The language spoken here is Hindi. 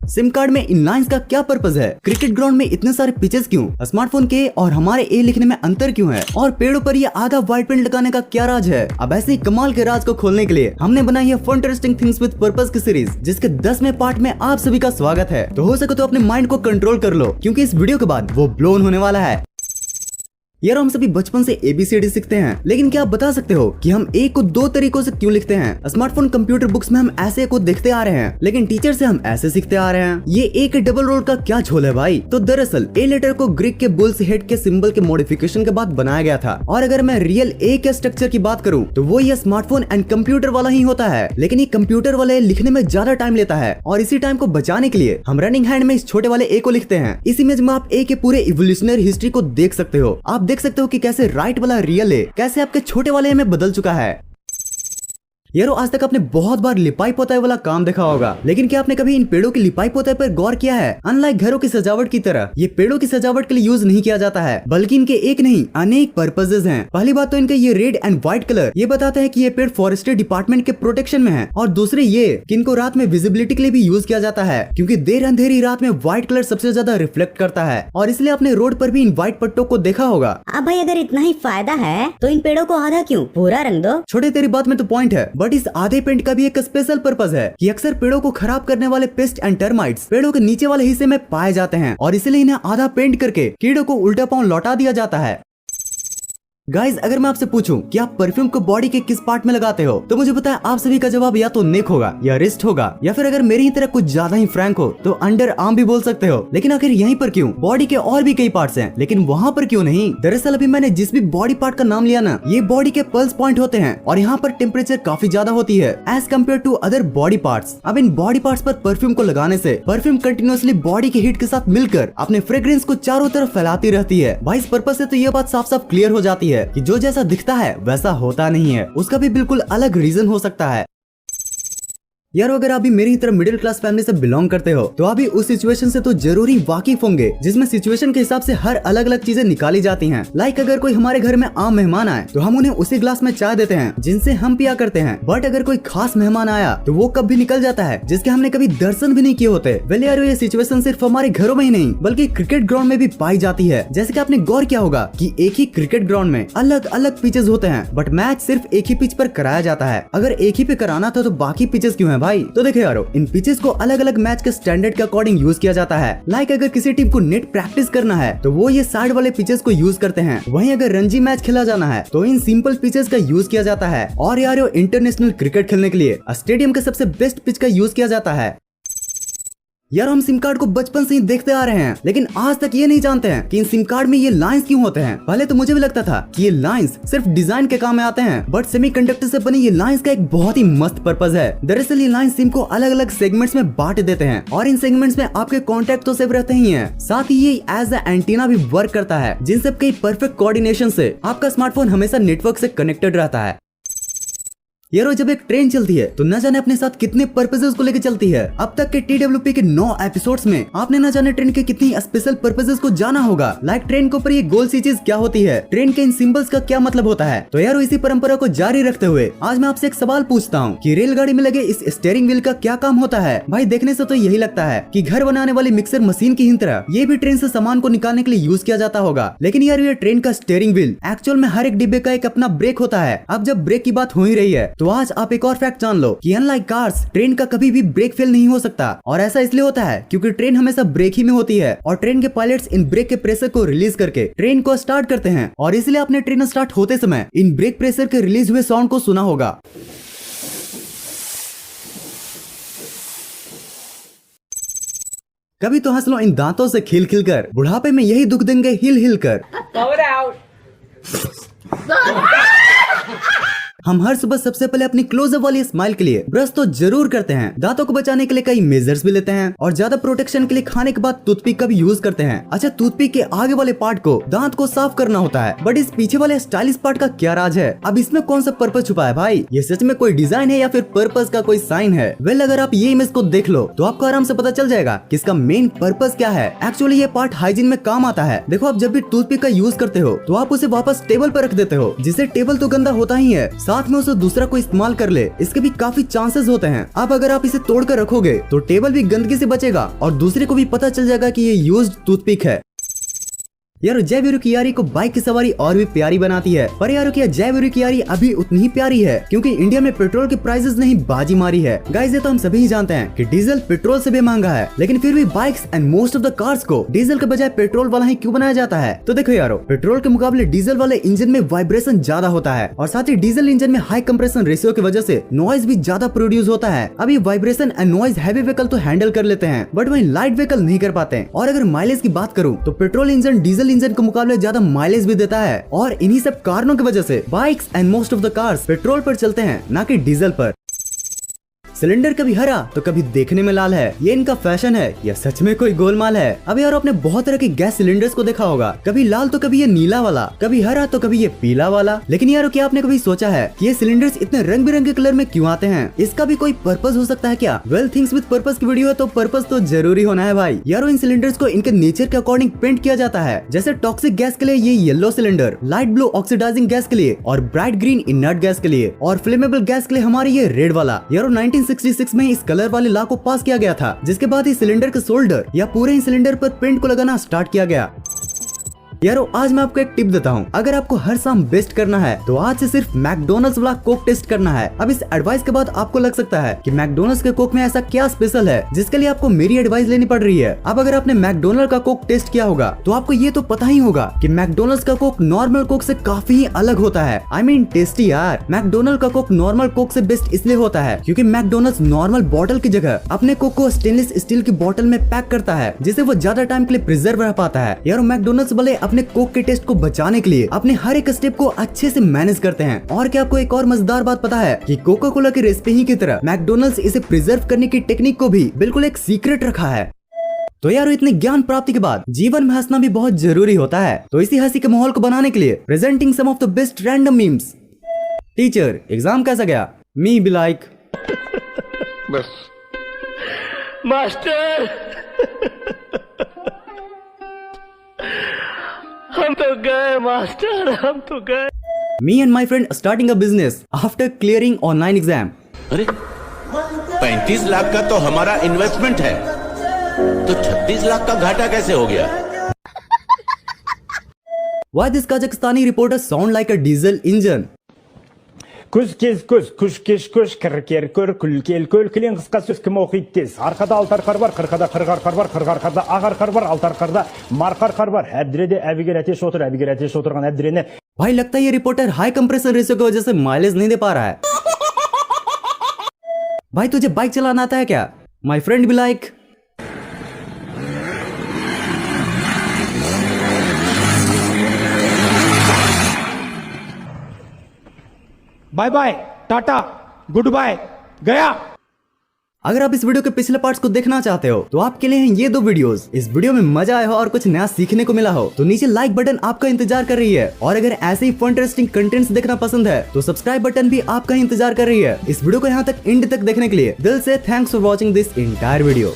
सिम कार्ड में इन लाइंस का क्या पर्पज है, क्रिकेट ग्राउंड में इतने सारे पिचेस क्यों, स्मार्टफोन के और हमारे ए लिखने में अंतर क्यों है, और पेड़ों पर ये आधा व्हाइट पेंट लगाने का क्या राज है। अब ऐसे ही कमाल के राज को खोलने के लिए हमने बनाई है fun interesting things with purpose की सीरीज, जिसके 10वें पार्ट में आप सभी का स्वागत है। तो हो सके तो अपने माइंड को कंट्रोल कर लो, क्योंकि इस वीडियो के बाद वो ब्लोन होने वाला है। यार हम सभी बचपन से ABCD सीखते हैं, लेकिन क्या आप बता सकते हो कि हम ए को दो तरीकों से क्यों लिखते हैं। स्मार्टफोन कंप्यूटर बुक्स में हम ऐसे को देखते आ रहे हैं, लेकिन टीचर से हम ऐसे सीखते आ रहे हैं। ये ए के डबल रोल का क्या झोल है भाई। तो दरअसल ए लेटर को ग्रीक के बुल्स हेड के सिंबल के मॉडिफिकेशन के बाद बनाया गया था, और अगर मैं रियल ए के स्ट्रक्चर की बात करूँ तो वो ये स्मार्टफोन एंड कंप्यूटर वाला ही होता है, लेकिन ये कंप्यूटर वाले लिखने में ज्यादा टाइम लेता है, और इसी टाइम को बचाने के लिए हम रनिंग हैंड में इस छोटे वाले ए को लिखते हैं। इस इमेज में आप ए के पूरे इवोल्यूशनरी हिस्ट्री को देख सकते हो। आप देख सकते हो कि कैसे राइट वाला रियल है कैसे आपके छोटे वाले में बदल चुका है। यारो आज तक आपने बहुत बार लिपाई पोताई वाला काम देखा होगा, लेकिन क्या आपने कभी इन पेड़ों की लिपाई पोताई पर गौर किया है। अनलाइक घरों की सजावट की तरह ये पेड़ों की सजावट के लिए यूज नहीं किया जाता है, बल्कि इनके एक नहीं अनेक पर्पसेस हैं। पहली बात तो इनके ये रेड एंड व्हाइट कलर ये बताते हैं कि ये पेड़ फॉरेस्ट्री डिपार्टमेंट के प्रोटेक्शन में है, और दूसरे ये कि इनको रात में विजिबिलिटी के लिए भी यूज किया जाता है, क्योंकि देर अंधेरी रात में व्हाइट कलर सबसे ज्यादा रिफ्लेक्ट करता है, और इसलिए आपने रोड पर भी इन व्हाइट पट्टों को देखा होगा। अब भाई अगर इतना ही फायदा है तो इन पेड़ों को आधा क्यों पूरा रंग दो। छोटे तेरी बात में तो पॉइंट है, बट इस आधे पेंट का भी एक स्पेशल पर्पस है कि अक्सर पेड़ों को खराब करने वाले पेस्ट एंड टर्माइट्स पेड़ों के नीचे वाले हिस्से में पाए जाते हैं, और इसलिए इन्हें आधा पेंट करके कीड़ों को उल्टा पांव लौटा दिया जाता है। गाइज अगर मैं आपसे पूछूं कि आप परफ्यूम को बॉडी के किस पार्ट में लगाते हो, तो मुझे पता है आप सभी का जवाब या तो नेक होगा, या रिस्ट होगा, या फिर अगर मेरी ही तरह कुछ ज्यादा ही फ्रैंक हो तो अंडर आर्म भी बोल सकते हो। लेकिन आखिर यहीं पर क्यों? बॉडी के और भी कई पार्ट्स हैं, लेकिन वहाँ पर क्यों नहीं? दरअसल अभी मैंने जिस भी बॉडी पार्ट का नाम लिया ना, ये बॉडी के पल्स पॉइंट होते हैं, और यहाँ पर टेम्परेचर काफी ज्यादा होती है as compare to other body parts. अब इन बॉडी पार्ट्स पर परफ्यूम को लगाने से परफ्यूम कंटिन्यूअसली बॉडी के हीट के साथ मिलकर अपने फ्रेग्रेंस को चारों तरफ फैलाती रहती है। भाई इस पर्पस से तो ये बात साफ साफ क्लियर हो जाती है कि जो जैसा दिखता है वैसा होता नहीं है, उसका भी बिल्कुल अलग रीजन हो सकता है। यार अगर आप भी मेरी तरह मिडिल क्लास फैमिली से बिलोंग करते हो, तो आप भी उस सिचुएशन से तो जरूरी वाकिफ होंगे जिसमें सिचुएशन के हिसाब से हर अलग अलग चीजें निकाली जाती हैं। लाइक अगर कोई हमारे घर में आम मेहमान आए तो हम उन्हें उसी ग्लास में चाय देते हैं जिनसे हम पिया करते हैं, बट अगर कोई खास मेहमान आया तो वो कब भी निकल जाता है जिसके हमने कभी दर्शन भी नहीं किए होते। वेल यार ये सिचुएशन सिर्फ हमारे घरों में ही नहीं बल्कि क्रिकेट ग्राउंड में भी पाई जाती है। जैसे कि आपने गौर किया होगा कि एक ही क्रिकेट ग्राउंड में अलग अलग पिचेस होते हैं, बट मैच सिर्फ एक ही पिच पर कराया जाता है। अगर एक ही पे कराना था तो बाकी पिचेस क्यों है भाई? तो देखो यारो इन पिचेस को अलग अलग मैच के स्टैंडर्ड के अकॉर्डिंग यूज किया जाता है। लाइक अगर किसी टीम को नेट प्रैक्टिस करना है तो वो ये साइड वाले पिचेस को यूज करते हैं, वहीं अगर रणजी मैच खेला जाना है तो इन सिंपल पिचेस का यूज किया जाता है। और यार इंटरनेशनल क्रिकेट खेलने के लिए स्टेडियम के सबसे बेस्ट पिच का यूज किया जाता है। यार हम सिम कार्ड को बचपन से ही देखते आ रहे हैं, लेकिन आज तक ये नहीं जानते हैं कि इन सिम कार्ड में ये लाइंस क्यों होते हैं। पहले तो मुझे भी लगता था कि ये लाइंस सिर्फ डिजाइन के काम में आते हैं, बट सेमीकंडक्टर से बने ये लाइंस का एक बहुत ही मस्त पर्पस है। दरअसल ये लाइंस सिम को अलग अलग सेगमेंट्स में बांट देते हैं, और इन सेगमेंट्स में आपके कॉन्टेक्ट तो सेव रहते ही हैं, साथ ही ये एज अ एंटीना भी वर्क करता है, जिन सब के परफेक्ट कोऑर्डिनेशन से आपका स्मार्टफोन हमेशा नेटवर्क से कनेक्टेड रहता है। यारो जब एक ट्रेन चलती है तो न जाने अपने साथ कितने पर्पसेस को लेकर चलती है। अब तक के TWP के 9 एपिसोड्स में आपने न जाने ट्रेन के कितनी स्पेशल पर्पसेस को जाना होगा। लाइक ट्रेन के ऊपर ये गोल सी चीज क्या होती है, ट्रेन के इन सिंबल्स का क्या मतलब होता है। तो यारो इसी परंपरा को जारी रखते हुए आज मैं आपसे एक सवाल पूछता हूँ कि रेलगाड़ी में लगे इस स्टीयरिंग व्हील का क्या काम होता है। भाई देखने से तो यही लगता है कि घर बनाने वाली मिक्सर मशीन की ही तरह ये भी ट्रेन से सामान को निकालने के लिए यूज किया जाता होगा, लेकिन यार ये ट्रेन का स्टीयरिंग व्हील एक्चुअल में हर एक डिब्बे का एक अपना ब्रेक होता है। अब जब ब्रेक की बात हो ही रही है तो आज आप एक और फैक्ट जान लो कि अनलाइक कार्स ट्रेन का कभी भी ब्रेक फेल नहीं हो सकता, और ऐसा इसलिए होता है क्योंकि ट्रेन हमेशा ब्रेक ही में होती है, और ट्रेन के पायलट्स इन ब्रेक के प्रेशर को रिलीज करके ट्रेन को स्टार्ट करते हैं, और इसलिए आपने ट्रेन स्टार्ट होते समय इन ब्रेक प्रेशर के रिलीज हुए साउंड को सुना होगा। कभी तो हंस लो इन दांतों से खिल खिल कर, बुढ़ापे में यही दुख देंगे हिल हिल कर। हम हर सुबह सबसे पहले अपनी क्लोजअप वाली स्माइल के लिए ब्रश तो जरूर करते हैं, दांतों को बचाने के लिए कई मेजर्स भी लेते हैं, और ज्यादा प्रोटेक्शन के लिए खाने के बाद टूथपिक का भी यूज करते हैं। अच्छा टूथपिक के आगे वाले पार्ट को दांत को साफ करना होता है, बट इस पीछे वाले स्टाइलिश पार्ट का क्या राज है? अब इसमें कौन सा पर्पस छुपा है भाई? ये सच में कोई डिजाइन है या फिर पर्पस का कोई साइन है? वेल अगर आप ये इमेज को देख लो तो आपको आराम से पता चल जाएगा कि इसका मेन पर्पस क्या है। एक्चुअली ये पार्ट हाइजीन में काम आता है। देखो आप जब भी टूथपिक का यूज करते हो तो आप उसे वापस टेबल पर रख देते हो, जिससे टेबल तो गंदा होता ही है, साथ में उसे दूसरा कोई इस्तेमाल कर ले, इसके भी काफी चांसेस होते हैं। अब अगर आप इसे तोड़ कर रखोगे तो टेबल भी गंदगी से बचेगा और दूसरे को भी पता चल जाएगा कि ये यूज्ड टूथपिक है। यारो जय वीरू की यारी को बाइक की सवारी और भी प्यारी बनाती है, पर यारो क्या जय वीरू की यारी अभी उतनी ही प्यारी है, क्योंकि इंडिया में पेट्रोल के प्राइसेस ने ही बाजी मारी है। गाइस ये तो हम सभी ही जानते हैं कि डीजल पेट्रोल से भी महंगा है, लेकिन फिर भी bikes and most of the cars को डीजल के बजाय पेट्रोल वाला ही क्यों बनाया जाता है? तो देखो यारो, पेट्रोल के मुकाबले डीजल वाले इंजन में वाइब्रेशन ज्यादा होता है और साथ ही डीजल इंजन में हाई कंप्रेशन रेशियो की वजह से नॉइज भी ज्यादा प्रोड्यूस होता है। अब ये vibration and noise heavy vehicle तो हैंडल कर लेते हैं, बट वही लाइट व्हीकल नहीं कर पाते। और अगर माइलेज की बात करूँ तो पेट्रोल इंजन डीजल इंजन के मुकाबले ज्यादा माइलेज भी देता है, और इन्हीं सब कारणों की वजह से bikes and most of the cars petrol पर चलते हैं, ना कि डीजल पर। सिलेंडर कभी हरा तो कभी देखने में लाल है, ये इनका फैशन है या सच में कोई गोलमाल है? अब यार आपने बहुत तरह के गैस सिलेंडर्स को देखा होगा, कभी लाल तो कभी ये नीला वाला, कभी हरा तो कभी ये पीला वाला। लेकिन यार क्या आपने कभी सोचा है कि ये सिलेंडर्स इतने रंग बिरंगे कलर में क्यों आते हैं? इसका भी कोई पर्पस हो सकता है क्या? वेल थिंग्स विद पर्पस की वीडियो है तो पर्पस तो जरूरी होना है भाई। यारो इन सिलेंडर्स को इनके नेचर के अकॉर्डिंग पेंट किया जाता है। जैसे टॉक्सिक गैस के लिए ये yellow cylinder, light blue oxidizing gas के लिए और ब्राइट ग्रीन इनर्ट गैस के लिए, और फ्लेमेबल गैस के लिए हमारी ये रेड वाला। यारो 1966 में इस कलर वाले लॉ को पास किया गया था, जिसके बाद इस सिलेंडर के शोल्डर या पूरे ही सिलेंडर पर पेंट को लगाना स्टार्ट किया गया। यारो आज मैं आपको एक टिप देता हूँ, अगर आपको हर शाम बेस्ट करना है तो आज से सिर्फ मैकडोनल्ड्स वाला कोक टेस्ट करना है। अब इस एडवाइस के बाद आपको लग सकता है कि मैकडोनल्ड्स के कोक में ऐसा क्या स्पेशल है जिसके लिए आपको मेरी एडवाइस लेनी पड़ रही है। अब अगर आपने मैकडोनल्ड का कोक टेस्ट किया होगा तो आपको ये तो पता ही होगा कि मैकडोनल्ड्स का कोक नॉर्मल कोक से काफी ही अलग होता है। आई मीन टेस्टी यार। मैकडोनल्ड का कोक नॉर्मल कोक से बेस्ट इसलिए होता है क्योंकि मैकडोनल्ड्स नॉर्मल बोतल की जगह अपने कोक को स्टेनलेस स्टील की बोतल में पैक करता है, जिससे वो ज्यादा टाइम के लिए प्रिजर्व रह पाता है। यार मैकडोनल्ड्स वाले अपने कोक के टेस्ट को बचाने के लिए अपने हर एक स्टेप को अच्छे से मैनेज करते हैं। और क्या आपको एक और मजेदार बात पता है कि कोका कोला की रेसिपी ही की तरह मैकडोनल्ड्स इसे प्रिजर्व करने की टेक्निक को भी बिल्कुल एक सीक्रेट रखा है। तो यार इतने ज्ञान प्राप्ति के बाद जीवन में हंसना भी बहुत जरूरी होता है, तो इसी हंसी के माहौल को बनाने के लिए presenting some of the best random memes. Teacher exam कैसा गया? मी बी लाइक बस मास्टर हम तो गए मास्टर, हम तो गए। Me and my friend starting a business after clearing online exam. अरे 35 लाख का तो हमारा इन्वेस्टमेंट है, तो 36 लाख का घाटा कैसे हो गया? Why this Kazakhstani reporter sound like a diesel engine? Күз кез күз, күш кеш күш, кір кер көр, күл кел көл, кілең қысқа сөз кім оқиды тез. Арқада алты арқар бар, қырқада қырық арқар бар, қырық арқарда ақ арқар бар, алты арқарда марқа арқар бар. Әбдіреде әбігер әтеш отыр, әбігер әтеш отырған әбдірені. भाई लगता है ये रिपोर्टर हाई कंप्रेसर रेशियो की वजह से माइलेज नहीं दे पा रहा है। भाई तुझे बाइक चलाना आता है क्या? माई फ्रेंड भी लाइक बाय बाय, टाटा, गुड बाय, गया। अगर आप इस वीडियो के पिछले पार्ट्स को देखना चाहते हो तो आपके लिए हैं ये दो वीडियोस। इस वीडियो में मजा आया हो और कुछ नया सीखने को मिला हो तो नीचे लाइक बटन आपका इंतजार कर रही है, और अगर ऐसे ही फन इंटरेस्टिंग कंटेंट्स देखना पसंद है तो सब्सक्राइब बटन भी आपका ही इंतजार कर रही है। इस वीडियो को यहाँ तक एंड तक देखने के लिए दिल से thanks for watching this entire video.